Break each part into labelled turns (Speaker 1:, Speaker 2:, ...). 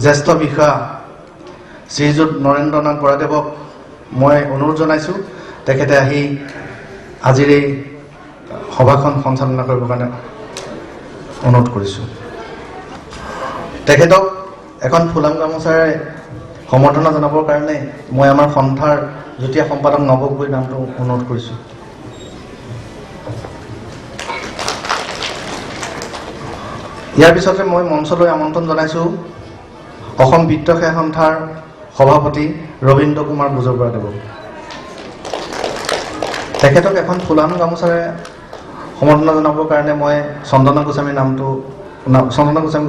Speaker 1: জ্যেষ্ঠ বিষয়া শ্ৰীযুত নৰেন্দ্ৰনাথ বৰাদেৱক মই অনুৰোধ জনাইছোঁ তেখেতে আহি আজিৰ এই সভাখন সঞ্চালনা কৰিবৰ কাৰণে অনুৰোধ কৰিছোঁ। তেখেতক এখন ফুলাম গামোচাৰে সম্বৰ্ধনা জনাবৰ কাৰণে মই আমাৰ সন্থাৰ যুটীয়া সম্পাদক নৱ গগৈৰ নামটো অনুৰোধ কৰিছোঁ। ইয়াৰ পিছতে মই মঞ্চলৈ আমন্ত্ৰণ জনাইছোঁ অসম বিত্ত সেৱা সন্থাৰ সভাপতি ৰবীন্দ্ৰ কুমাৰ বুজবৰুৱাদেৱক। তেখেতক এখন ফুলাম গামোচাৰে সম্বৰ্ধনা জনাবৰ কাৰণে মই চন্দনা গোস্বামীৰ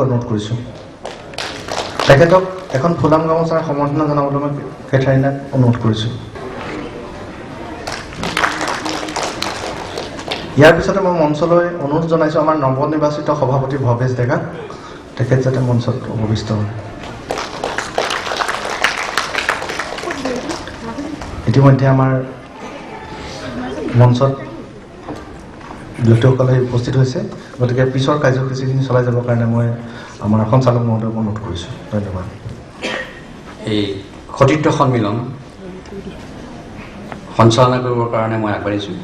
Speaker 1: অনুৰোধ কৰিছোঁ। তেখেতক এখন ফুলাম গামোচাৰে সম্বৰ্ধনা জনাবলৈ মই কেথাৰিনাক অনুৰোধ কৰিছোঁ। ইয়াৰ পিছতে মই মঞ্চলৈ অনুৰোধ জনাইছোঁ আমাৰ নৱনিৰ্বাচিত সভাপতি ভৱেশ ডেকা, তেখেত যাতে মঞ্চত উপবিষ্ট হয়। ইতিমধ্যে আমাৰ মঞ্চত ব্যক্তিসকলে উপস্থিত হৈছে, গতিকে পিছৰ কাৰ্যসূচীখিনি চলাই যাবৰ কাৰণে মই আমাৰ সঞ্চালক মহোদয়ক অনুৰোধ কৰিছোঁ। ধন্যবাদ।
Speaker 2: এই সতীৰ্থ সন্মিলন সঞ্চালনা কৰিবৰ কাৰণে মই আগবাঢ়িছোঁ।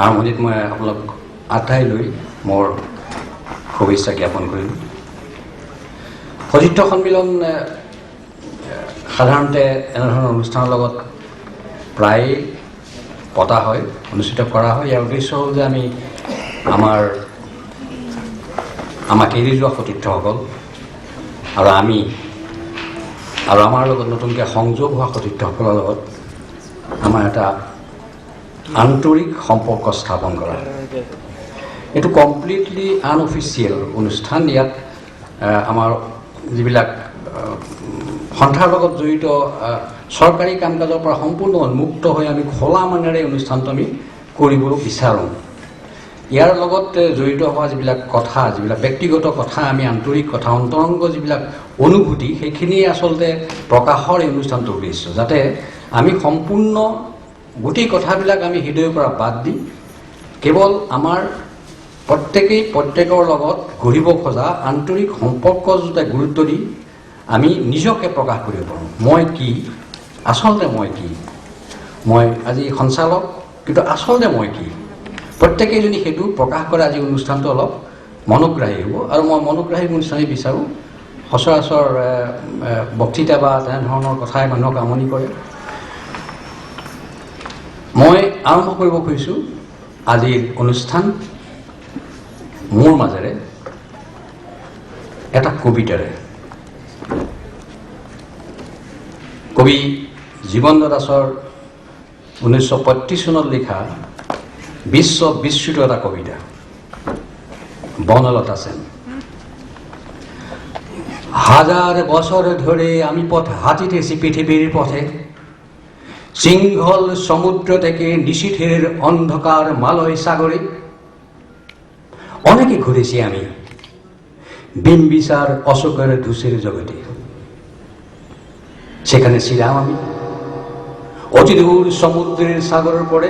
Speaker 2: আৰম্ভণিত মই আপোনালোক আটাই লৈ মোৰ শুভেচ্ছা জ্ঞাপন কৰিলোঁ। সতীৰ্থ সন্মিলন সাধাৰণতে এনেধৰণৰ অনুষ্ঠানৰ লগত প্ৰায় পতা হয়, অনুষ্ঠিত কৰা হয়। ইয়াৰ উদ্দেশ্য হ'ল যে আমি আমাক এৰি যোৱা সতীৰ্থসকল আৰু আমাৰ লগত নতুনকৈ সংযোগ হোৱা সতীৰ্থসকলৰ লগত আমাৰ এটা আন্তৰিক সম্পৰ্ক স্থাপন কৰা। এইটো কমপ্লিটলি আনঅফিচিয়েল অনুষ্ঠান। ইয়াত আমাৰ যিবিলাক সন্থাৰ লগত জড়িত চৰকাৰী কাম কাজৰ পৰা সম্পূৰ্ণ উন্মুক্ত হৈ আমি খোলা মনেৰে অনুষ্ঠানটো আমি কৰিবলৈ বিচাৰোঁ। ইয়াৰ লগত জড়িত হোৱা যিবিলাক কথা, যিবিলাক ব্যক্তিগত কথা, আমি আন্তৰিক কথা, অন্তৰংগ যিবিলাক অনুভূতি, সেইখিনি আচলতে প্ৰকাশৰ এই অনুষ্ঠানটোৰ উদ্দেশ্য, যাতে আমি সম্পূৰ্ণ গোটেই কথাবিলাক আমি হৃদয়ৰ পৰা বাদ দি কেৱল আমাৰ প্ৰত্যেকৰ লগত গঢ়িব খোজা আন্তৰিক সম্পৰ্ক যাতে গুৰুত্ব দি আমি নিজকে প্ৰকাশ কৰিব পাৰোঁ। মই কি, আচলতে মই কি, মই আজি সঞ্চালক, কিন্তু আচলতে মই কি, প্ৰত্যেকেই যদি সেইটো প্ৰকাশ কৰে আজি অনুষ্ঠানটো অলপ মনোগ্ৰাহী হ'ব। আৰু মই মনোগ্ৰাহী অনুষ্ঠানেই বিচাৰোঁ। সচৰাচৰ বক্তৃতা বা তেনেধৰণৰ কথাই মানুহক আমনি কৰে। মই আৰম্ভ কৰিব খুজিছোঁ আজিৰ অনুষ্ঠান মোৰ মাজেৰে এটা কবিতাৰে। কবি জীৱন্ত দাসৰ 1935 চনত লিখা বিশ্ববিশ্ৰুত এটা কবিতা, বনলতা সেন। হাজার বছর ধরে আমি পথ হাঁটিতেছি পৃথিবীর পথে, সিংহল সমুদ্র থেকে নিশীথের অন্ধকার মালয় সাগরে। অনেকে ঘুরেছি আমি বিম্বিসার অশোকের ধূসের জগতে, সেখানে ছিলাম আমি অতিদূর সমুদ্রের সাগরের পরে।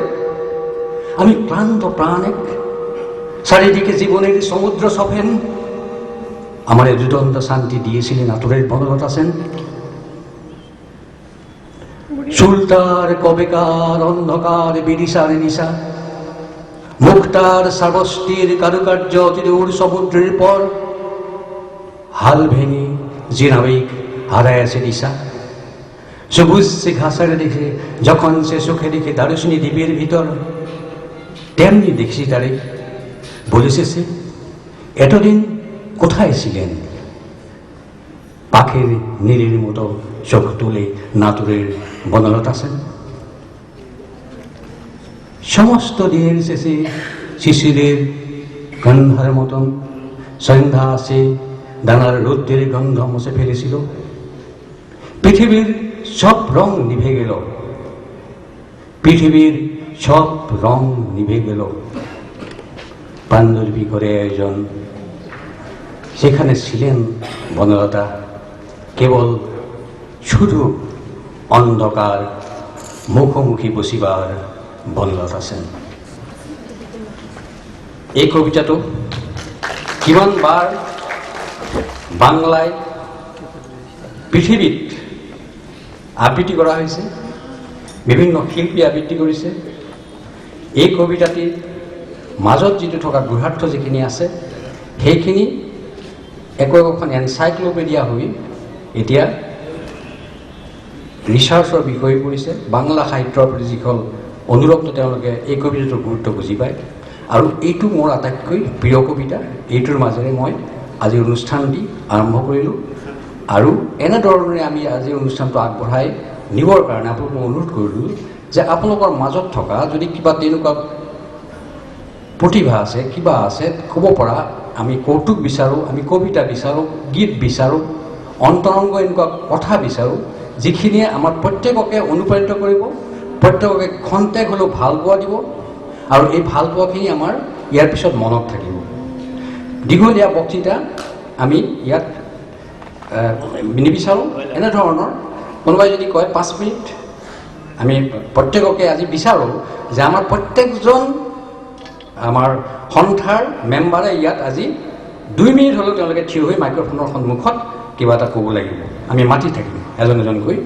Speaker 2: আমি ক্লান্ত প্রাণে, চারিদিকে জীবনের সমুদ্র সফেন। আমার দুদন্ত শান্তি দিয়েছিলেন আতুরের বনলতা সেন। সুলতার কবেকার অন্ধকার বিদিশার নিশা, মুক্তার শ্রাবস্তির কারুকার্য অতিদূর সমুদ্রের পর। হাল ভেঙে যে নাবিক হারায় আছে দিশা, সবুজ সে ঘাসের দেখে যখন সে সুখে দেখে দারুশিনী দ্বীপের ভিতর, তেমনি দেখছি তারে বলেছে সে এতদিন কোথায় ছিলেন। পাখির নীলের মতো চোখ তুলে নাতুরের বনলতা সেন। সমস্ত দিন শেষে শিশিরের গন্ধার মতন সন্ধ্যা আসে, ডানার রৌদ্রের গন্ধ মুছে ফেলেছিল। পৃথিবীর সব রং নিভে গেল, পৃথিবীর সব রং নিভে গেল। পাণ্ডুলিপি করে আয়োজন, সেখানে ছিলেন বনলতা, কেবল শুধু অন্ধকার মুখোমুখি বসিবার বনলতা সেন। এই কবিতাটো কিমানবাৰ বাংলায় পৃথিৱীত আবৃত্তি কৰা হৈছে, বিভিন্ন শিল্পী আবৃত্তি কৰিছে। এই কবিতাটিৰ মাজত যিটো থকা গূঢ়াৰ্থ যিখিনি আছে সেইখিনি একোখন এনচাইক্লোপিডিয়া হৈ এতিয়া ৰিচাৰ্চৰ বিষয় পৰিছে। বাংলা সাহিত্যৰ প্ৰতি যিখন অনুৰক্ত তেওঁলোকে এই কবিতাটোৰ গুৰুত্ব বুজি পায়। আৰু এইটো মোৰ আটাইতকৈ প্ৰিয় কবিতা। এইটোৰ মাজেৰে মই আজিৰ অনুষ্ঠানটি আৰম্ভ কৰিলোঁ আৰু এনেধৰণে আমি আজিৰ অনুষ্ঠানটো আগবঢ়াই নিবৰ কাৰণে আপোনালোকক অনুৰোধ কৰিলোঁ যে আপোনালোকৰ মাজত থকা যদি কিবা তেনেকুৱা প্ৰতিভা আছে, কিবা আছে ক'ব পৰা, আমি কৌতুক বিচাৰোঁ, আমি কবিতা বিচাৰোঁ, গীত বিচাৰোঁ, অন্তৰংগ এনেকুৱা কথা বিচাৰোঁ যিখিনিয়ে আমাৰ প্ৰত্যেককে অনুপ্ৰাণিত কৰিব, প্ৰত্যেককে খন্তেক হ'লেও ভাল পোৱা দিব আৰু এই ভাল পোৱাখিনি আমাৰ ইয়াৰ পিছত মনত থাকিব। দীঘলীয়া বক্তৃতা আমি ইয়াত নিবিচাৰোঁ। এনেধৰণৰ কোনোবাই যদি কয় 5 মিনিট, আমি প্ৰত্যেককে আজি বিচাৰোঁ যে আমাৰ প্ৰত্যেকজন আমাৰ সন্থাৰ মেম্বাৰে ইয়াত আজি 2 মিনিট হ'লেও তেওঁলোকে থিয় হৈ মাইক্ৰফোনৰ সন্মুখত কিবা এটা ক'ব লাগিব। আমি মাতি থাকিম এজন এজনকৈ।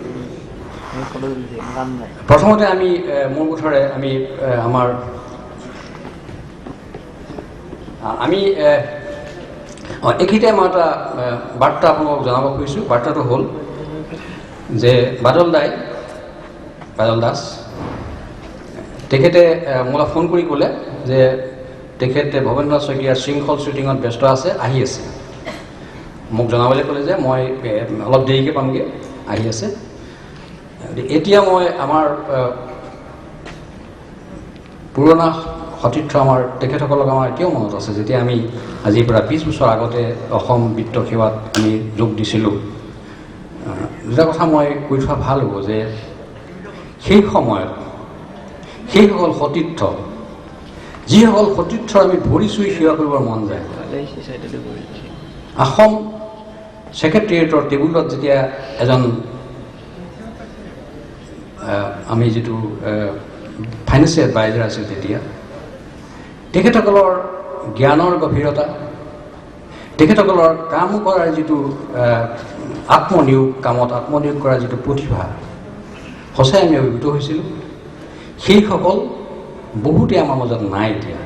Speaker 2: প্ৰথমতে আমি মোৰ বোধেৰে আমি এইখিনিতে মই এটা বাৰ্তা আপোনালোকক জনাব খুজিছোঁ। বাৰ্তাটো হ'ল যে বাদল দাস তেখেতে মোলৈ ফোন কৰি ক'লে যে তেখেতে ভৱেন্দ্ৰ শইকীয়াৰ শৃংখল শ্বুটিঙত ব্যস্ত আছে, আহি আছে। মোক জনাবলৈ ক'লে যে মই অলপ দেৰিকৈ পামগৈ, আহি আছে। এতিয়া মই আমাৰ পুৰণা সতীৰ্থ তেখেতসকলক আমাৰ এতিয়াও মনত আছে, যেতিয়া আমি আজিৰ পৰা 20 বছৰ আগতে অসম বিত্ত সেৱাত আমি যোগ দিছিলোঁ। দুটা কথা মই কৈ থোৱা ভাল হ'ব যে সেই সময়ত সেইসকল সতীৰ্থ, যিসকল সতীৰ্থ আমি ভৰি চুই সেৱা কৰিবৰ মন যায়, অসম ছেক্ৰেটেৰিয়েটৰ টেবুলত যেতিয়া এজন আমি যিটো ফাইনেন্সিয়েল এডভাইজাৰ আছিল তেতিয়া, তেখেতসকলৰ জ্ঞানৰ গভীৰতা, তেখেতসকলৰ কাম কৰাৰ যিটো আত্মনিয়োগ কৰাৰ যিটো প্ৰতিভা, সঁচাই আমি অভিভূত হৈছিলোঁ। সেইসকল বহুতেই আমাৰ মাজত নাই এতিয়া।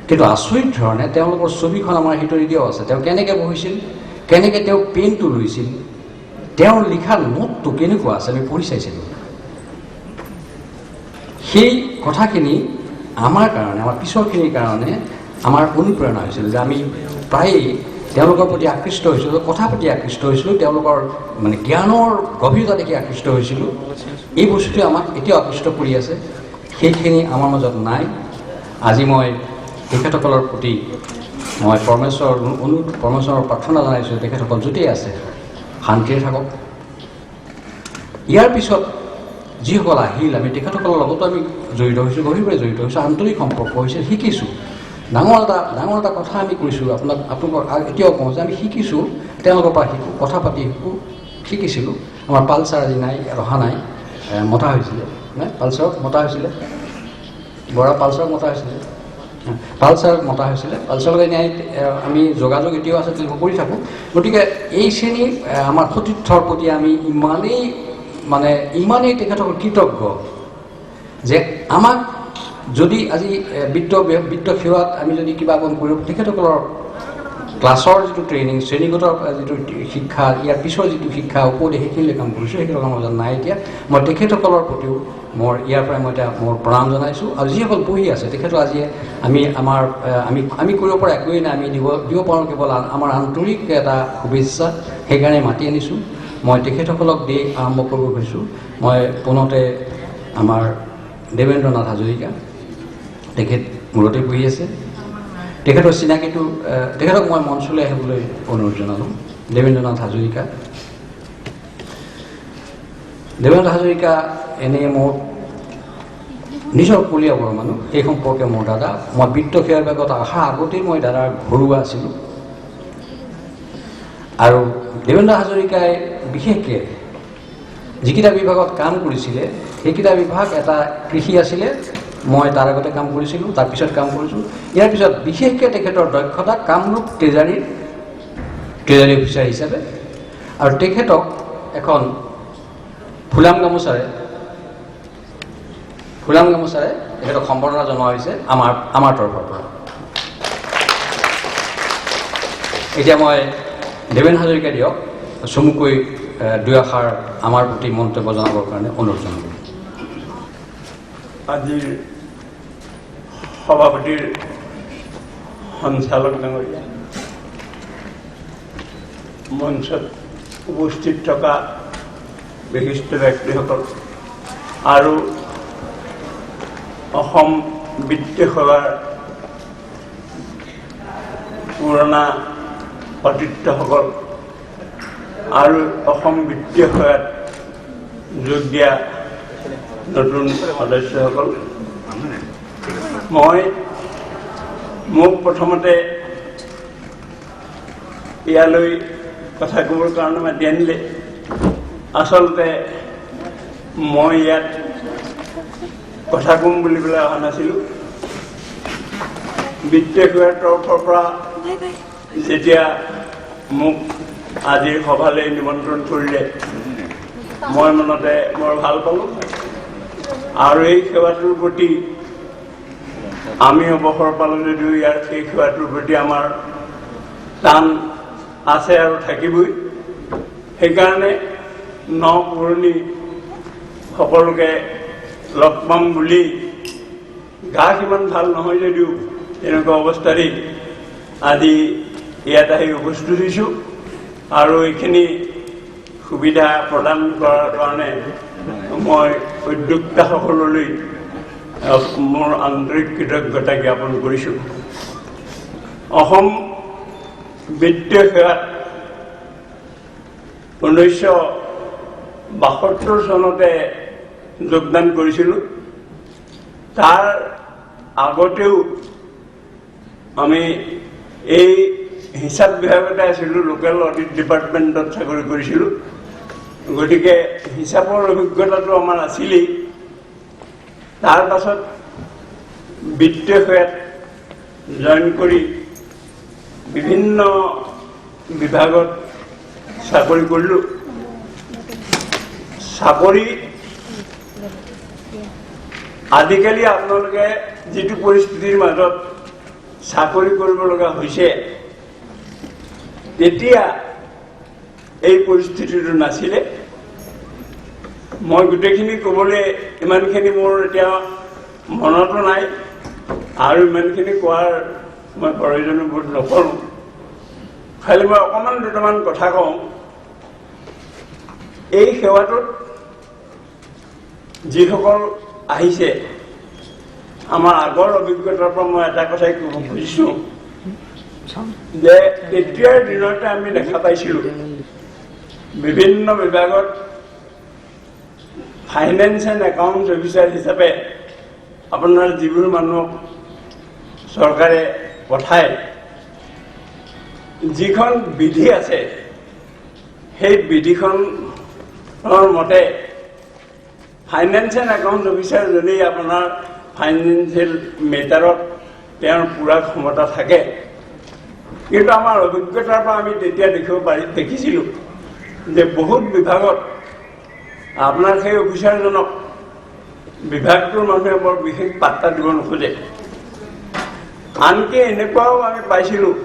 Speaker 2: কিন্তু আচৰিত ধৰণে তেওঁলোকৰ ছবিখন আমাৰ ভিতৰি দিয়াও আছে। তেওঁ কেনেকৈ বহিছিল, কেনেকৈ তেওঁ পেনটো লৈছিল, তেওঁৰ লিখা নোটটো কেনেকুৱা আছে আমি পঢ়ি চাইছিলোঁ। সেই কথাখিনি আমাৰ কাৰণে, আমাৰ পিছৰখিনিৰ কাৰণে আমাৰ অনুপ্ৰেৰণা হৈছিল যে আমি প্ৰায়েই তেওঁলোকৰ প্ৰতি আকৃষ্ট হৈছিলোঁ, কথা পাতি আকৃষ্ট হৈছিলোঁ, তেওঁলোকৰ মানে জ্ঞানৰ গভীৰতা দেখি আকৃষ্ট হৈছিলোঁ। এই বস্তুটোৱে আমাক এতিয়াও আকৃষ্ট কৰি আছে। সেইখিনি আমাৰ মাজত নাই। আজি মই তেখেতসকলৰ প্ৰতি মই পৰমেশ্বৰৰ প্ৰাৰ্থনা জনাইছোঁ, তেখেতসকল য'তেই আছে শান্তিৰে থাকক। ইয়াৰ পিছত যিসকল আহিল, আমি তেখেতসকলৰ লগতো আমি জড়িত হৈছোঁ, গভীৰভাৱে জড়িত হৈছোঁ, আন্তৰিক সম্পৰ্ক হৈছিল, শিকিছোঁ। ডাঙৰ এটা কথা আমি কৈছোঁ, আপোনালোকৰ এতিয়াও কওঁ যে আমি শিকিছোঁ, তেওঁলোকৰ পৰা শিকোঁ, কথা পাতি শিকিছিলোঁ। আমাৰ পালচাৰ আজি নাই, অহা নাই, মতা হৈছিলে, পালচাৰক মতা হৈছিলে, বৰা পালচাৰক মতা হৈছিলে, পালচাৰৰ আমি যোগাযোগ এতিয়াও আছে, তেওঁলোক কৰি থাকোঁ। গতিকে এই শ্ৰেণীৰ আমাৰ সতীৰ্থৰ প্ৰতি আমি ইমানেই তেখেতসকল কৃতজ্ঞ যে আমাক যদি আজি বিত্ত সেৱাত আমি যদি কিবা অকণ কৰিব, তেখেতসকলৰ ক্লাছৰ যিটো ট্ৰেইনিং, শ্ৰেণীগত যিটো শিক্ষা, ইয়াৰ পিছৰ যিটো শিক্ষা উপদেশ, সেইখিনিলৈ কাম কৰিছোঁ, সেইসকলৰ মাজত নাই এতিয়া। মই তেখেতসকলৰ প্ৰতিও ইয়াৰ পৰাই মই এতিয়া মোৰ প্ৰণাম জনাইছোঁ। আৰু যিসকল বহি আছে তেখেতো আজি আমি কৰিব পৰা একোৱেই নাই, আমি দিব পাৰোঁ কেৱল আমাৰ আন্তৰিক এটা শুভেচ্ছা, সেইকাৰণে মাতি আনিছোঁ। মই তেখেতসকলক দি আৰম্ভ কৰিব খুজিছোঁ। মই পোনতে আমাৰ দেৱেন্দ্ৰ নাথ হাজৰিকা, তেখেত মূৰতে বহি আছে। তেখেতৰ চিনাকিটো, তেখেতক মই মঞ্চলৈ আহিবলৈ অনুৰোধ জনালোঁ। দেৱেন্দ্ৰ নাথ হাজৰিকা এনেই মোৰ নিজৰ কলিয়াবৰ মানুহ, সেই সম্পৰ্কে মোৰ দাদা। মই বিত্ত সেৱাৰ বিভাগত অহাৰ আগতেই মই দাদাৰ ঘৰুৱা আছিলোঁ। আৰু দেৱেন্দ্ৰ হাজৰিকাই বিশেষকৈ যিকেইটা বিভাগত কাম কৰিছিলে, সেইকেইটা বিভাগ এটা কৃষি আছিলে, মই তাৰ আগতে কাম কৰিছিলোঁ, তাৰপিছত কাম কৰিছোঁ। ইয়াৰ পিছত বিশেষকৈ তেখেতৰ দক্ষতা কামৰূপ ট্ৰেজাৰী অফিচাৰ হিচাপে, আৰু তেখেতক এখন ফুলাম গামোচাৰে তেখেতক সম্বৰ্ধনা জনোৱা হৈছে আমাৰ তৰফৰ পৰা। এতিয়া মই দেৱেন হাজৰিকা দিয়ক চমুকৈ দুই আষাৰ আমাৰ প্ৰতি মন্তব্য জনাবৰ কাৰণে অনুৰোধ জনাব।
Speaker 3: আজিৰ সভাপতিৰ সঞ্চালক ডাঙৰীয়া, মঞ্চত উপস্থিত থকা বিশিষ্ট ব্যক্তিসকল আৰু অসম বিত্তীয় সেৱাৰ পুৰণা সতীৰ্থসকল আৰু অসম বিত্তীয় সেৱাত যোগ দিয়া নতুন সদস্যসকল, মোক প্ৰথমতে ইয়ালৈ কথা ক'বৰ কাৰণে মাতি আনিলে। আচলতে মই ইয়াত কথা ক'ম বুলি পেলাই অহা নাছিলোঁ। বিত্তীয় সেৱাৰ তৰফৰ পৰা যেতিয়া মোক আজিৰ সভালৈ নিমন্ত্ৰণ কৰিলে, মই মনতে বৰ ভাল পালোঁ আৰু এই সেৱাটোৰ প্ৰতি আমি অৱসৰ পালোঁ যদিও এই সেৱাটোৰ প্ৰতি আমাৰ টান আছে আৰু থাকিবই। সেইকাৰণে পুৰণি সকলোকে লগ পাম বুলি গা সিমান ভাল নহয় যদিও এনেকুৱা অৱস্থাতেই আজি ইয়াত আহি উপস্থিত হৈছোঁ আৰু এইখিনি সুবিধা প্ৰদান কৰাৰ কাৰণে মই উদ্যোক্তাসকললৈ মোৰ আন্তৰিক কৃতজ্ঞতা জ্ঞাপন কৰিছোঁ। অসম বিত্তীয় সেৱাত 1972 চনতে যোগদান কৰিছিলোঁ। তাৰ আগতেও আমি এই হিচাপ বিভাগতে আছিলোঁ, লোকেল অডিট ডিপাৰ্টমেণ্টত চাকৰি কৰিছিলোঁ। গতিকে হিচাপৰ অভিজ্ঞতাটো আমাৰ আছিলেই। তাৰ পাছত বিত্তীয় সেৱাত জইন কৰি বিভিন্ন বিভাগত চাকৰি কৰিলোঁ। আজিকালি আপোনালোকে যিটো পৰিস্থিতিৰ মাজত চাকৰি কৰিব লগা হৈছে, তেতিয়া এই পৰিস্থিতিটো নাছিলে। মই গোটেইখিনি ক'বলৈ ইমানখিনি মোৰ এতিয়া মনতো নাই আৰু ইমানখিনি কোৱাৰ মই প্ৰয়োজনো বোধ নকৰোঁ। খালি মই অকণমান দুটামান কথা কওঁ। এই সেৱাটোত যিসকল আহিছে, আমাৰ আগৰ অভিজ্ঞতাৰ পৰা মই এটা কথাই ক'ব খুজিছোঁ যে এতিয়াৰ দিনতে আমি দেখা পাইছিলোঁ বিভিন্ন বিভাগত ফাইনেন্স এণ্ড একাউণ্টছ অফিচাৰ হিচাপে আপোনাৰ যিবোৰ মানুহক চৰকাৰে পঠায়, যিখন বিধি আছে সেই বিধিখনৰ মতে ফাইনেন্স এণ্ড একাউণ্টছ অফিচাৰজনেই আপোনাৰ ফাইনেন্সিয়েল মেটাৰত তেওঁৰ পূৰা ক্ষমতা থাকে। কিন্তু আমাৰ অভিজ্ঞতাৰ পৰা আমি তেতিয়া দেখিছিলোঁ যে বহুত বিভাগত আপোনাৰ সেই অফিচাৰজনক বিভাগটোৰ মানুহে বৰ বিশেষ পাত্তা দিব নোখোজে। আনকি এনেকুৱাও আমি পাইছিলোঁ,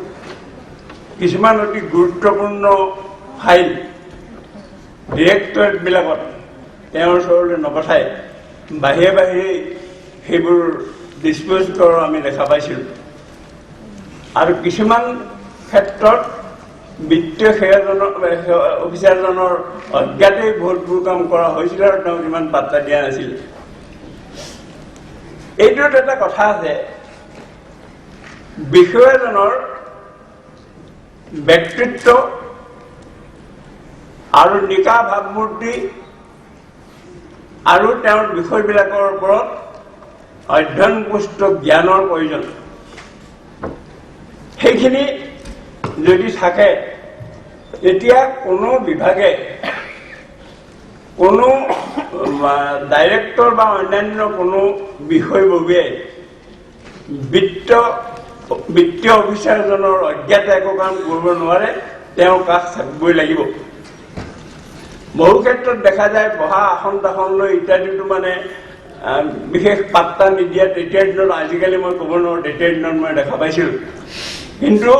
Speaker 3: কিছুমান অতি গুৰুত্বপূৰ্ণ ফাইল ডিৰেক্টৰেটবিলাকত তেওঁৰ ওচৰলৈ নপঠাই বাহিৰে বাহিৰে সেইবোৰ ডিছপ'জ কৰা আমি দেখা পাইছিলোঁ। আৰু কিছুমান ক্ষেত্ৰত বিত্তীয় অফিচাৰজনৰ অজ্ঞাতেই বহুতবোৰ কাম কৰা হৈছিল আৰু তেওঁক ইমান পাত্তা দিয়া নাছিল। এইটোত এটা কথা আছে, বিষয়াজনৰ ব্যক্তিত্ব আৰু নিকা ভাৱমূৰ্তি আৰু তেওঁৰ বিষয়বিলাকৰ ওপৰত অধ্যয়নপুষ্ট জ্ঞানৰ প্ৰয়োজন। সেইখিনি যদি থাকে, তেতিয়া কোনো বিভাগে, কোনো ডাইৰেক্টৰ বা অন্যান্য কোনো বিষয়ববীয়াই বিত্তীয় অফিচাৰজনৰ অজ্ঞাতে একো কাম কৰিব নোৱাৰে, তেওঁ কাষ চাপিবই লাগিব। বহু ক্ষেত্ৰত দেখা যায় বহা আসন তাসন লৈ ইত্যাদিটো মানে বিশেষ পাত্তা নিদিয়া তেতিয়াৰ দিনত, আজিকালি মই ক'ব নোৱাৰোঁ, তেতিয়াৰ দিনত মই দেখা পাইছিলোঁ। কিন্তু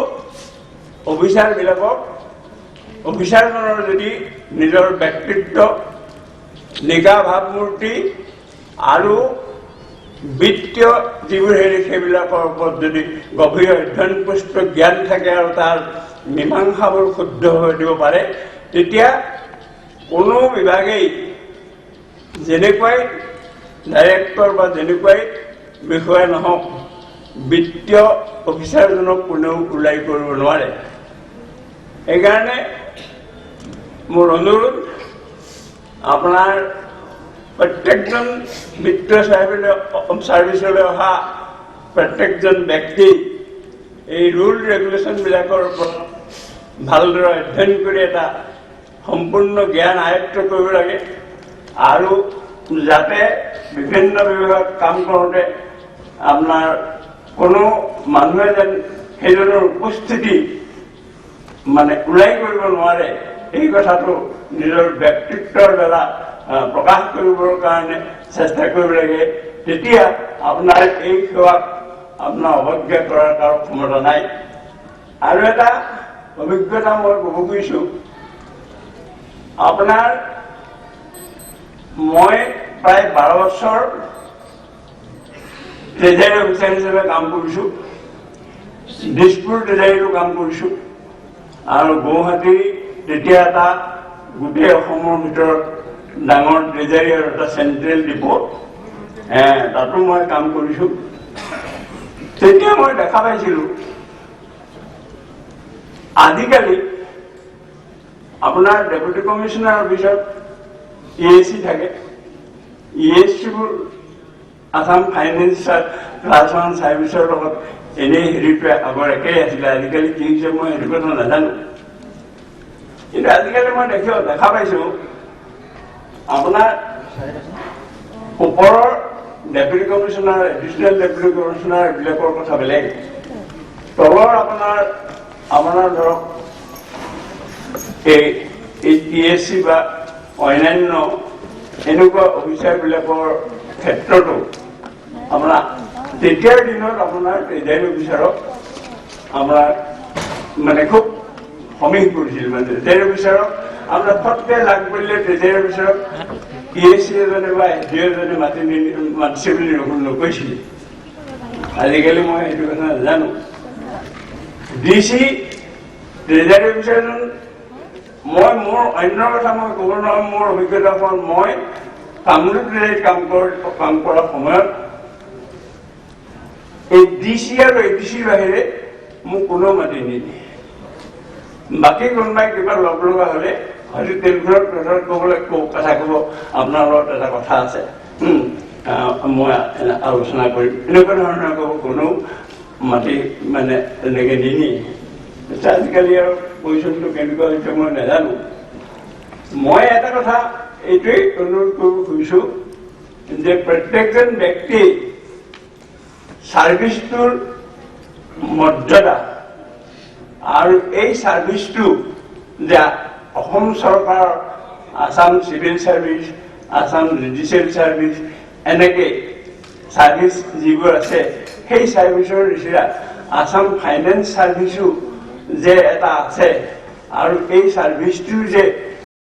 Speaker 3: অফিচাৰজনৰ যদি নিজৰ ব্যক্তিত্ব, নিকা ভাৱমূৰ্তি আৰু বিত্তীয় যিবোৰ হেৰি সেইবিলাকৰ ওপৰত যদি গভীৰ অধ্যয়নপুষ্ট জ্ঞান থাকে আৰু তাৰ মীমাংসাবোৰ শুদ্ধ হৈ দিব পাৰে, তেতিয়া কোনো বিভাগেই যেনেকুৱাই ডাইৰেক্টৰ বা যেনেকুৱাই বিষয়া নহওক, বিত্তীয় অফিচাৰজনক কোনেও ওলাই কৰিব নোৱাৰে। সেইকাৰণে মোৰ অনুৰোধ, আপোনাৰ প্ৰত্যেকজন বিত্তীয় চাৰ্ভিচলৈ অহা প্ৰত্যেকজন ব্যক্তি এই ৰুল ৰেগুলেশ্যনবিলাকৰ ওপৰত ভালদৰে অধ্যয়ন কৰি এটা সম্পূৰ্ণ জ্ঞান আয়ত্ত কৰিব লাগে, আৰু যাতে বিভিন্ন বিভাগত কাম কৰোঁতে আপোনাৰ কোনো মানুহে যেন সেইজনৰ উপস্থিতি মানে ওলাই কৰিব নোৱাৰে, এই কথাটো নিজৰ ব্যক্তিত্বৰ দ্বাৰা প্ৰকাশ কৰিবৰ কাৰণে চেষ্টা কৰিব লাগে। তেতিয়া আপোনাৰ এই সেৱাক আপোনাৰ অৱজ্ঞা কৰাৰ কাৰো ক্ষমতা নাই। আৰু এটা অভিজ্ঞতা মই ক'ব খুজিছোঁ, আপোনাৰ মই প্ৰায় 12 বছৰ ট্ৰেজাৰী অফিচাৰ হিচাপে কাম কৰিছোঁ, দিছপুৰ ট্ৰেজাৰীতো কাম কৰিছোঁ, আৰু গুৱাহাটী তেতিয়া এটা গোটেই অসমৰ ভিতৰত ডাঙৰ ট্ৰেজাৰী আৰু এটা চেণ্ট্ৰেল ডিপো, তাতো মই কাম কৰিছোঁ। তেতিয়া মই দেখা পাইছিলোঁ আজিকালি আপোনাৰ ডেপুটি কমিশনাৰ অফিচত EAC থাকে, EACবোৰ আসাম ফাইনেন্স ক্লাছ 1 চাৰ্ভিচৰ লগত এনেই হেৰিটোৱে আগৰ একেই আছিলে, আজিকালি কি হৈছে মই সেইটো কথা নাজানো। কিন্তু আজিকালি মই দেখা পাইছোঁ আপোনাৰ ওপৰৰ deputy commissioner, additional deputy commissioner এইবিলাকৰ কথা বেলেগ, তলৰ আপোনাৰ ধৰক এই EAC বা অন্যান্য এনেকুৱা অফিচাৰবিলাকৰ ক্ষেত্ৰতো আপোনাৰ তেতিয়াৰ দিনত আপোনাৰ ট্ৰেজাৰী অফিচাৰক আপোনাৰ মানে খুব সমীহ কৰিছিল। মানে ট্ৰেজাৰী অফিচাৰক আপোনাৰ ফটকে লাগ কৰিলে ট্ৰেজাৰী অফিচাৰক EAC এজনে বা SDO এজনে মাতিছে বুলি নকৈছিল। আজিকালি মই সেইটো কথা নাজানো। DC ট্ৰেজাৰী অফিচাৰজন, মই মোৰ অন্য কথা মই ক'ব নোৱাৰো, মোৰ অভিজ্ঞতা হ'ল মই কামৰূপ ট্ৰেজাৰীত কাম কৰাৰ সময়ত এই DC আৰু ADC বাহিৰে মোক কোনো মাতি নিদিয়ে। বাকী কোনোবাই কিবা লগ লগা হ'লে হয়তো টেলিফোনত ক'বলৈ কথা ক'ব, আপোনাৰ লগত এটা কথা আছে, মই আলোচনা কৰিম, এনেকুৱা ধৰণৰ ক'ব, কোনেও মাতি মানে এনেকৈ নিনিয়ে। আজিকালি আৰু পজিশ্যনটো কেনেকুৱা হৈছে মই নাজানো। মই এটা কথা এইটোৱেই অনুৰোধ কৰিব খুজিছোঁ যে প্ৰত্যেকজন ব্যক্তি চাৰ্ভিচটোৰ মৰ্যাদা আৰু এই চাৰ্ভিচটো যে অসম চৰকাৰৰ Assam civil service, Assam judicial service, এনেকৈ চাৰ্ভিচ যিবোৰ আছে, সেই চাৰ্ভিচৰ নিচিনা আসাম ফাইনেন্স চাৰ্ভিচো যে এটা আছে, আৰু এই চাৰ্ভিচটো যে